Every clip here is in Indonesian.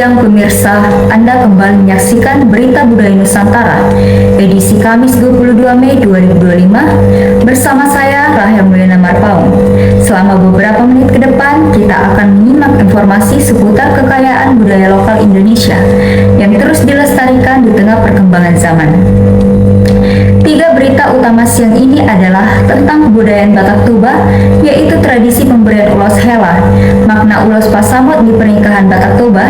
siang pemirsa, Anda kembali menyaksikan Berita Budaya Nusantara, edisi Kamis 22 Mei 2025, bersama saya Rahel Mulyana Marpaung. Selama beberapa menit ke depan, kita akan menyimak informasi seputar kekayaan budaya lokal Indonesia yang terus dilestarikan di tengah perkembangan zaman. Tiga berita utama siang ini adalah tentang kebudayaan Batak Toba, yaitu tradisi pemberian ulos hela, makna ulos pasamut di pernikahan Batak Toba,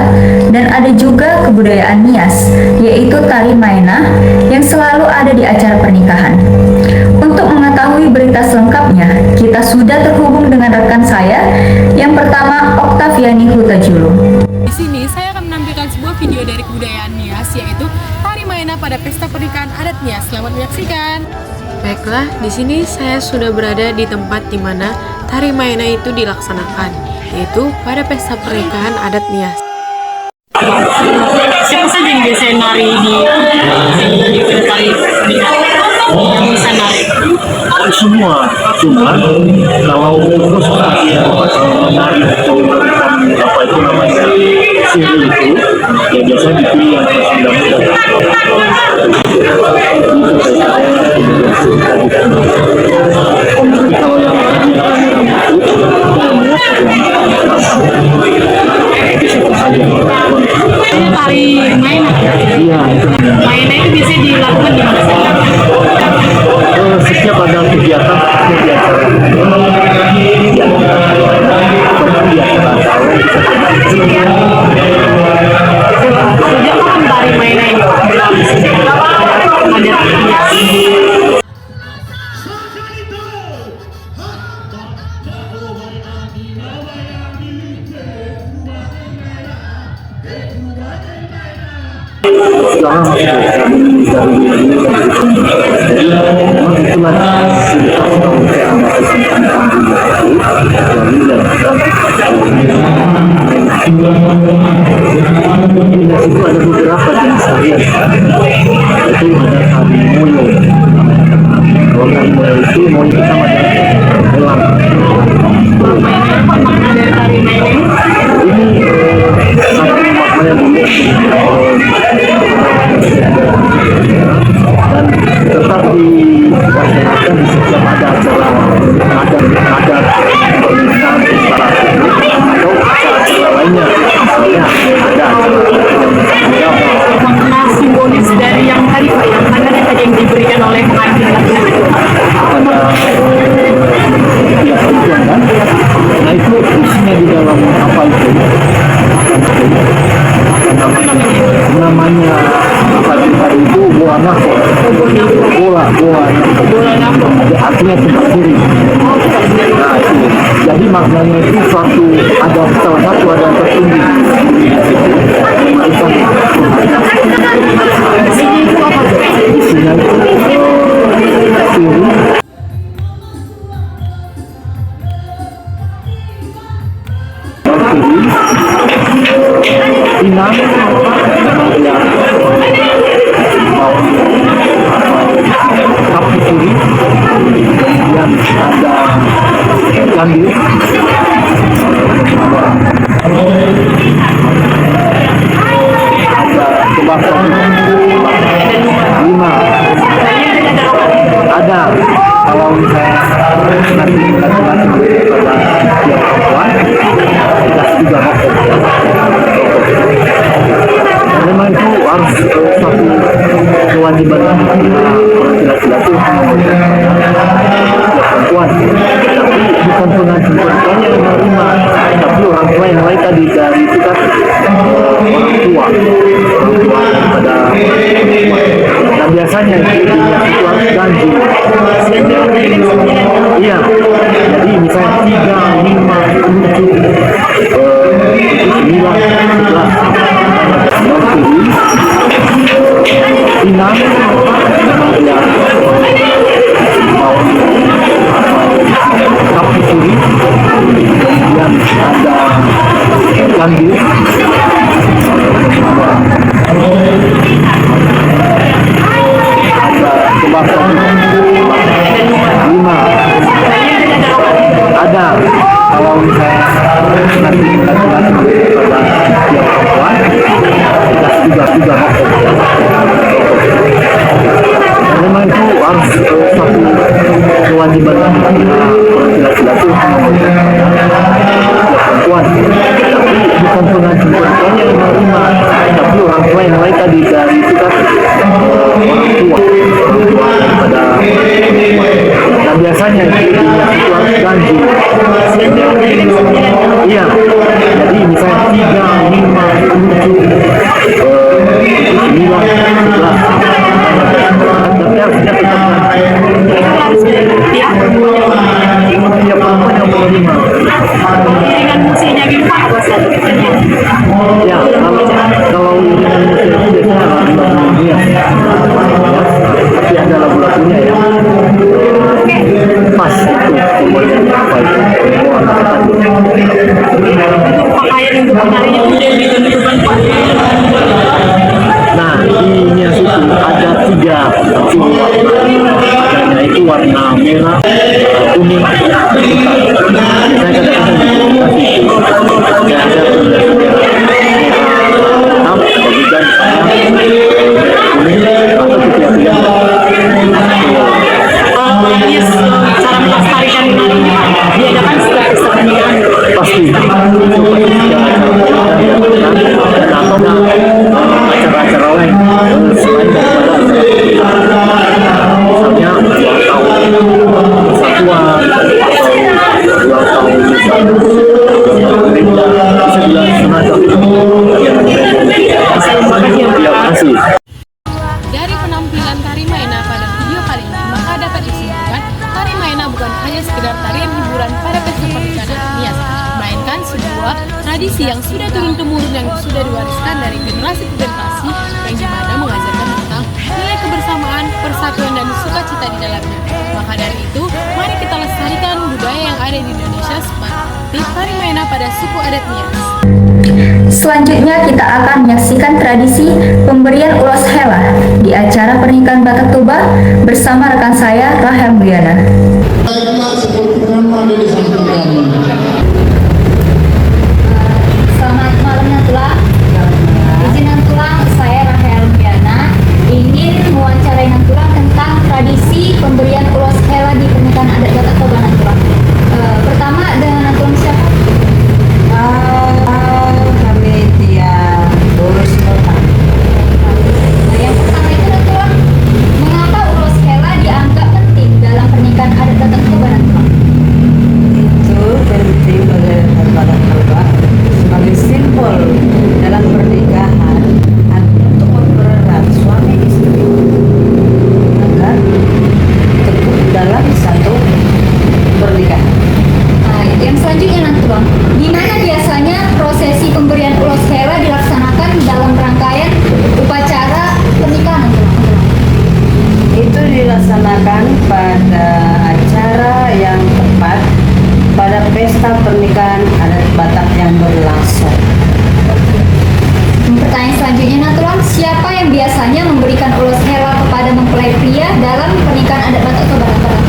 dan ada juga kebudayaan Nias, yaitu tari maena yang selalu ada di acara pernikahan. Untuk mengetahui berita selengkapnya, kita sudah terhubung dengan rekan saya. Yang pertama, Oktaviani Hutajulu. Di sini saya akan menampilkan sebuah video dari kebudayaan Nias, yaitu tari maena pada pesta pernikahan adat Nias. Selamat menyaksikan. Baiklah, di sini saya sudah berada di tempat di mana tari maena itu dilaksanakan, yaitu pada pesta pernikahan adat Nias. Siapa saja yang biasa nari di tari pernikahan? Yang bisa nari? Semua, cuma kalau terus nari atau apa itu namanya sihir itu, ya biasanya dipilih yang Tari maena. iya itu Maena itu biasanya dilakukan di mana saja? setiap ada kegiatan di acara Sejak kapan tari maena ini berlaku di sini? Adat Nias. itu ada beberapa jenis tarian. Itu ada tari moyo. Kalau tari moyo itu sama dengan elang. Makna dari tari maena ini? Ini satu maknanya dan tetap dilaksanakan di setiap ada acara adat pernikahan secara atau acara lainnya. Misalnya ada Makna simbolis dari yang tadi Pak, yang mana saja yang diberikan oleh pengantin laki-laki? ada perempuan kan? Nah itu isinya di dalam apa itu? Namanya apa itu bola nafo. Bola nafo. Artinya tempat kiri. Nah itu. Jadi maknanya itu suatu ada salah satu ada tertinggi. Isinya itu apa? Isinya itu kiri. Pinang, kaki kiri, yang ada gandil, ada kebakar, 5, ada kalau misalnya nanti laki-laki pada tiap perempuan dikasih 3 rokok. Memang itu harus suatu kewajiban laki-laki perempuan, tapi bukan pengantin perempuannya yang menerima, tapi orang tua yang lain tadi dari kita orang tua pada dan biasanya itu harus ganti. Iya, jadi misalnya 3, 5, 7, 9, 11. Pinang, kaki kiri, yang ada gandil, ada kebakar, 5, laki-laki perempuan, tapi bukan pengasuh perempuannya yang menerima, tapi orang tua yang lain tadi dari itu kan orang tua pada dan biasanya itu harus ganti. Iya, jadi misalnya 3, 5, 7, 9, 11, tapi harusnya tetap tiap perempuan yang menerima. Iringan musiknya gimana bahasanya? Ya, kalau iringan musik itu biasanya lagu-lagunya, tapi ada lagu-lagunya ya. Pas itu kemudian apa itu? Pakaian untuk penarinya udah ditentukan Pak. Nah, ini yang itu ada 3 warna itu warna merah, kuning, hitam. Saya katakan kasih itu ada hitam, kemudian kuning atau putih-putih. Yes, cara melestarikan menari diadakan setelah pesta pernikahan. Pasti itu acara-acara lain selain daripada misalnya ulang tahun persatuan atau ulang tahun misalnya bisa bilang semacam itu. Terima kasih. Dari penampilan tari Maena pada video kali ini, maka dapat disimpulkan tari Maena bukan hanya sekedar tarian hiburan pada pesta pernikahan adat Nias, melainkan sebuah tradisi yang sudah turun-temurun yang sudah diwariskan dari generasi ke generasi yang dimana mengajarkan tentang nilai kebersamaan, persatuan, dan sukacita di dalamnya. Maka dari itu, mari kita lestarikan budaya yang ada di Indonesia seperti tari Maena pada suku adat Nias. Selanjutnya kita akan menyaksikan tradisi pemberian ulos hela di acara pernikahan Batak Toba bersama rekan saya Rahel Mulyana. Baiklah, seperti nama ada disampaikan. Selamat malam Nantulang. Izin Nantulang, saya Rahel Mulyana ingin mewawancarai Nantulang tentang tradisi pemberian ulos hela di pernikahan adat Batak Toba Nantulang. Pertama dengan Nantulang siapa? Kami dia lulus total. Yang pertama itu Nantulang, mengapa ulos hela dianggap penting dalam pernikahan adat Batak Toba Nantulang? Itu penting oleh Batak Toba sebagai simbol dalam pernikahan untuk mempererat suami istri agar teguh dalam satu pernikahan. Nah, yang selanjutnya Nantulang, di mana biasanya prosesi pemberian ulos hela dilaksanakan dalam rangkaian upacara pernikahan Nantulang? Itu dilaksanakan pada acara yang tepat pada pesta pernikahan adat Batak yang berlangsung. Pertanyaan selanjutnya Nantulang, siapa yang biasanya memberikan ulos hela kepada mempelai pria dalam pernikahan adat Batak Toba Nantulang?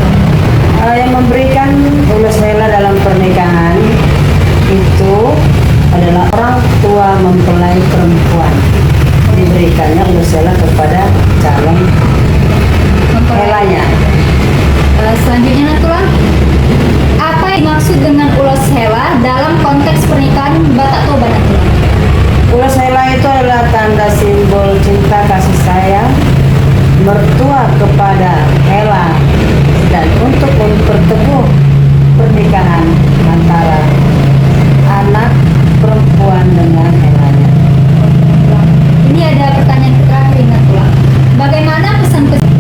Yang memberikan ulos hela dalam pernikahan itu adalah orang tua mempelai perempuan. Diberikannya ulos hela kepada calon helanya. Selanjutnya Nantulang, apa yang dimaksud dengan ulos hela dalam konteks pernikahan Batak Toba Nantulang? Ulos hela itu adalah tanda simbol cinta kasih sayang mertua kepada hela dan untuk memperteguh pernikahan antara anak perempuan dengan helanya. Ini ada pertanyaan terakhir Nantulang. Bagaimana pesan-pesan?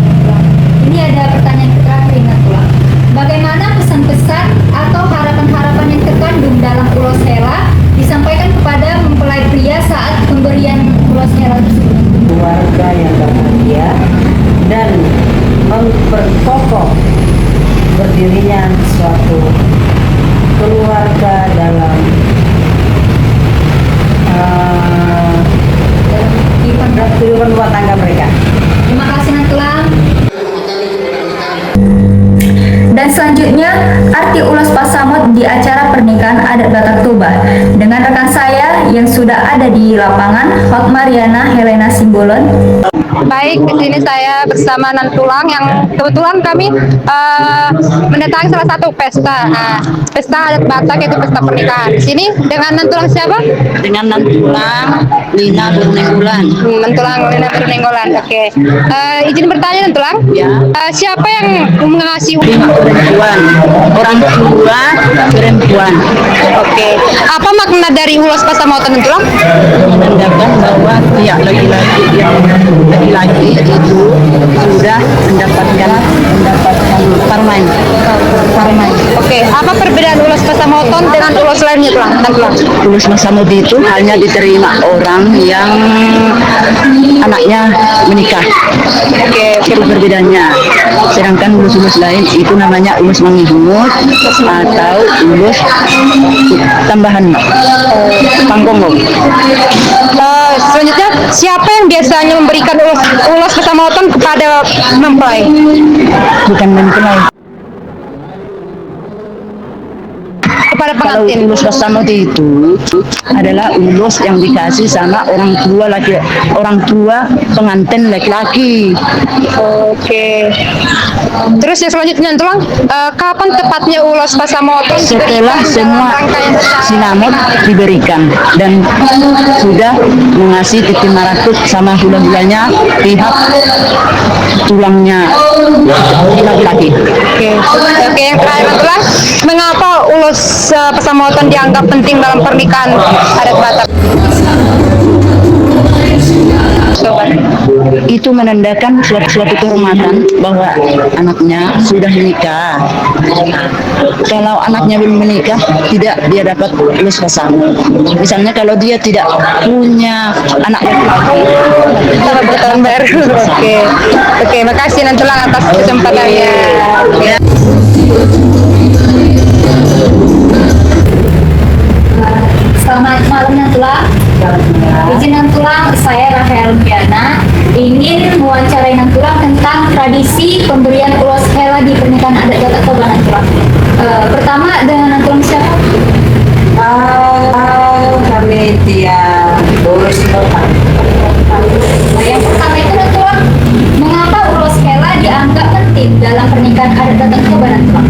Ini ada pertanyaan terakhir Nantulang. Bagaimana pesan-pesan atau harapan-harapan yang terkandung dalam ulos hela disampaikan kepada mempelai pria saat pemberian ulos hela tersebut? Keluarga yang bahagia dan memperkokoh berdirinya suatu keluarga dalam kehidupan rumah tangga mereka. Terima kasih Nantulang. Dan selanjutnya, arti ulos pasamot di acara pernikahan adat Batak Toba dengan rekan saya yang sudah ada di lapangan, Hot Mariana Helena Simbolon. Baik, di sini saya bersama Nantulang yang kebetulan kami mendatangi salah satu pesta, pesta adat Batak yaitu pesta pernikahan. Di sini dengan Nantulang siapa? Dengan Nantulang Lina Bernenggulan. Nantulang Lina Bernenggolan. Oke. Izin bertanya Nantulang. Ya. Siapa yang mengasih Perempuan, orang tua perempuan. Oke. Apa makna dari ulos pasamutan Nantulang? Menandakan bahwa pihak laki-laki itu sudah mendapatkan parmain. Oke. Apa perbedaan ulos pasamutan dengan ulos lainnya Nantulang? Ulus Masamudi itu hanya diterima orang yang anaknya menikah. Oke. Itu perbedaannya. Sedangkan ulus-ulus lain itu namanya ulus mangihut atau ulus tambahan panggongo. Selanjutnya, siapa yang biasanya memberikan ulos pasamutan kepada mempelai? Bukan mempelai. Kepada Kalau pengantin. ulus pasamudi itu adalah ulus yang dikasih sama orang tua pengantin laki-laki. Oke. Terus yang selanjutnya Tulang, kapan tepatnya ulos pasamutan Setelah semua sinamot diberikan dan sudah mengasih titi maratut sama hula-hulanya pihak tulangnya laki-laki. Oke, yang terakhir Tulang, mengapa ulos pasamutan dianggap penting dalam pernikahan adat Batak? Itu menandakan suatu kehormatan bahwa anaknya sudah menikah. Kalau anaknya belum menikah, tidak dia dapat ulus pasangan. Misalnya kalau dia tidak punya anak laki-laki, Bertahun baru. Oke, makasih Nantulang atas kesempatannya. Oke. Selamat malam Nantulang. Izin Nantulang, saya Rahel Piana ingin mewawancarai Nantulang tentang tradisi pemberian ulos hela di pernikahan adat Batak Toba Nantulang. Pertama dengan Nantulang siapa? kami tiap urus Yang pertama itu Nantulang, mengapa ulos hela dianggap penting dalam pernikahan adat Batak Toba Nantulang?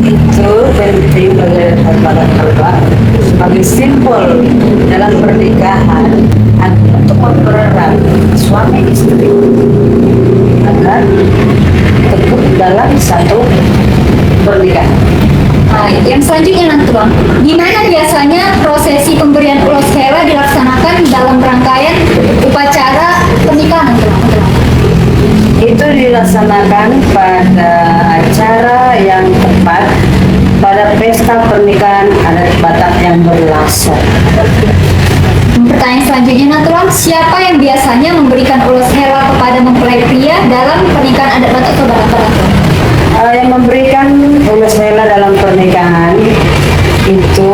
itu penting bagi Batak Toba sebagai simbol dalam pernikahan untuk mempererat suami istri agar teguh dalam satu pernikahan. Nah, yang selanjutnya Nantulang, gimana biasanya prosesi pemberian ulos hela dilaksanakan dalam rangkaian upacara pernikahan Nantulang? Itu dilaksanakan pada acara yang tepat pada pesta pernikahan adat Batak yang berlangsung. Pertanyaan selanjutnya Nantulang, siapa yang biasanya memberikan ulos hela kepada mempelai pria dalam pernikahan adat Batak Toba Nantulang? Yang memberikan ulus hela dalam pernikahan itu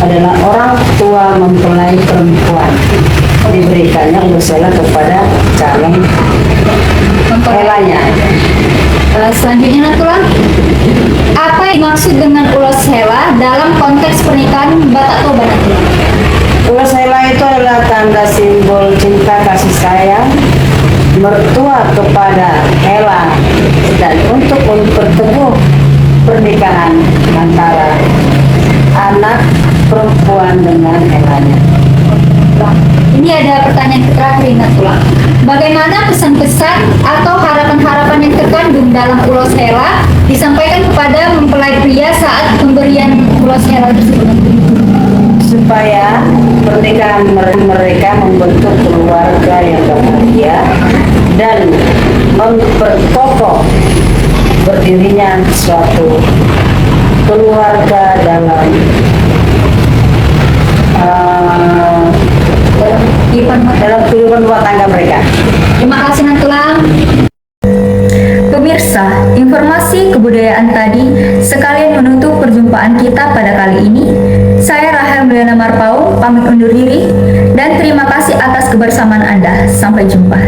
adalah orang tua mempelai perempuan. Diberikannya ulus hela kepada calon helanya. Selanjutnya Nantulang, apa yang dimaksud dengan ulos hela dalam konteks pernikahan Batak Toba Nantulang? Ulus hela itu adalah tanda simbol cinta kasih sayang mertua kepada hela dan untuk memperteguh pernikahan antara anak perempuan dengan helanya. Ini ada pertanyaan terakhir Nantulang. Bagaimana pesan-pesan atau harapan-harapan yang terkandung dalam ulos hela disampaikan kepada mempelai pria saat pemberian ulos hela tersebut? Supaya pernikahan mereka membentuk keluarga yang bahagia dan memperkokoh berdirinya suatu keluarga dalam kehidupan rumah tangga mereka. Terima kasih Nantulang. Pemirsa, informasi kebudayaan tadi sekalian menutup perjumpaan kita pada kali ini. Saya Rahel Meliana Marpau, pamit undur diri, dan terima kasih atas kebersamaan Anda. Sampai jumpa.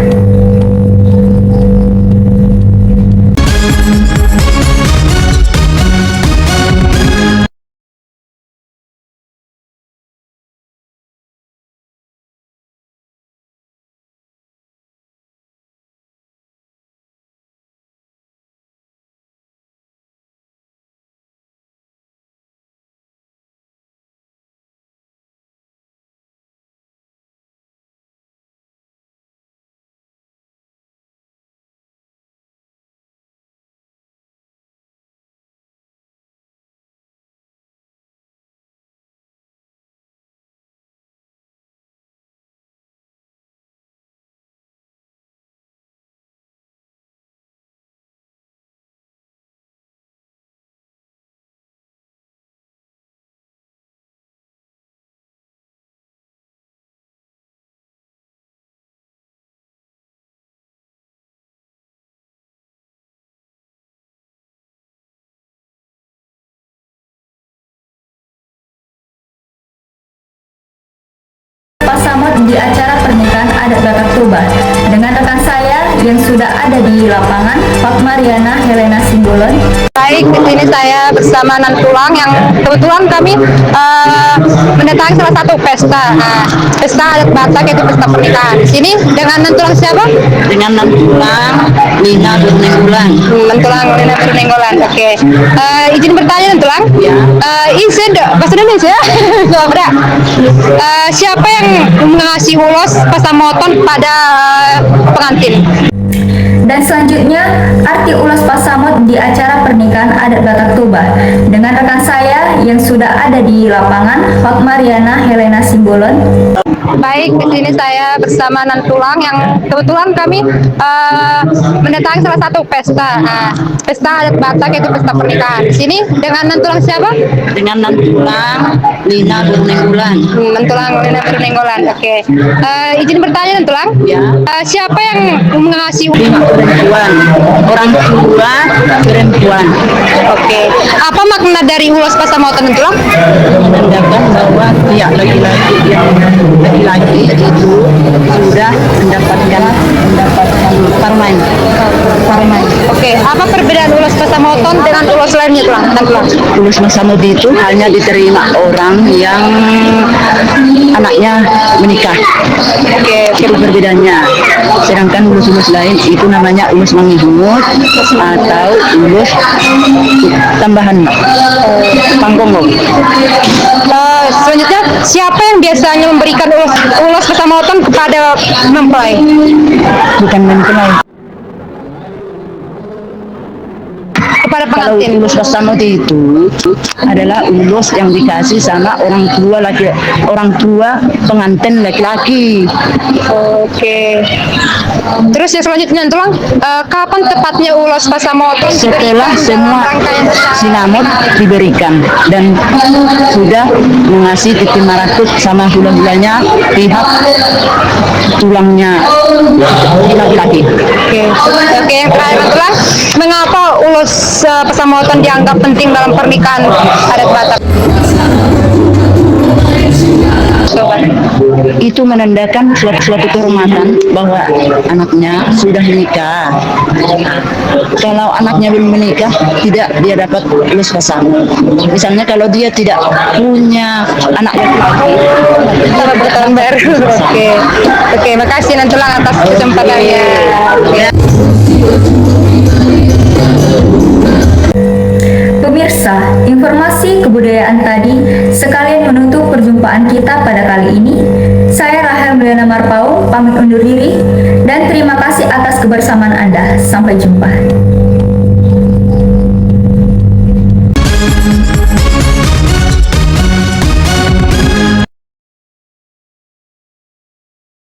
di acara pernikahan adat Batak Toba dengan rekan saya yang sudah ada di lapangan, Fatmariana Helena Simbolon. Baik, di sini saya bersama Nantulang yang kebetulan kami mendatangi salah satu pesta. Nah, pesta adat Batak yaitu pesta pernikahan. Di sini dengan Nantulang siapa? Dengan Nantulang Lina Bernenggulan. Nantulang Lina Bernenggulan. Oke. Izin bertanya Nantulang. Izin bahasa Indonesia. Sobra. Siapa yang mengasih ulos pasamoton pada pengantin? Dan selanjutnya, arti ulas pasamot di acara pernikahan adat Batak Toba dengan rekan saya yang sudah ada di lapangan, Fatmariana Helena Simbolon. Baik, di sini saya bersama Nantulang yang kebetulan kami mendatangi salah satu pesta. Nah, pesta adat Batak yaitu pesta pernikahan. Di sini dengan Nantulang siapa? Dengan Nantulang Lina Bernenggulan. Nantulang Lina Bernenggulan. Oke. Izin bertanya Nantulang. Siapa yang mengasih Perempuan, orang tua perempuan. Oke. Apa makna dari ulos pasamoton Nantulang? Menandakan bahwa pihak laki-laki itu sudah mendapatkan parmain. Oke. Apa perbedaan ulos pasamoton dengan ulos lainnya Nantulang? Ulus pasamot itu hanya diterima orang yang anaknya menikah. Oke. Itu perbedaannya. Sedangkan ulus-ulus lain itu namanya ulus mangihut atau ulus tambahan panggongo. Selanjutnya, siapa yang biasanya memberikan ulos pasamoton kepada mempelai? Bukan mempelai. Kepada Kalau pengantin. ulus pasamot itu adalah ulus yang dikasih sama orang tua pengantin laki-laki. Oke. Terus yang selanjutnya Nantulang, kapan tepatnya ulos pasamoton? Setelah semua sinamot diberikan dan sudah mengasih titi marakut sama hula-hulanya pihak tulangnya laki-laki. Oke. Oke, yang terakhir Nantulang, mengapa ulos pasamoton dianggap penting dalam pernikahan adat Batak? Itu menandakan suatu kehormatan bahwa anaknya sudah menikah. Kalau anaknya belum menikah, tidak dia dapat ulus pasamot. Misalnya kalau dia tidak punya anak laki-laki, Bertahun baru. Oke. Oke, makasih Nantulang atas kesempatannya. Oke. Pemirsa, informasi kebudayaan tadi sekalian menutup perjumpaan kita pada kali ini. Saya Rahel Melena Marpau, pamit undur diri dan terima kasih atas kebersamaan Anda. Sampai jumpa.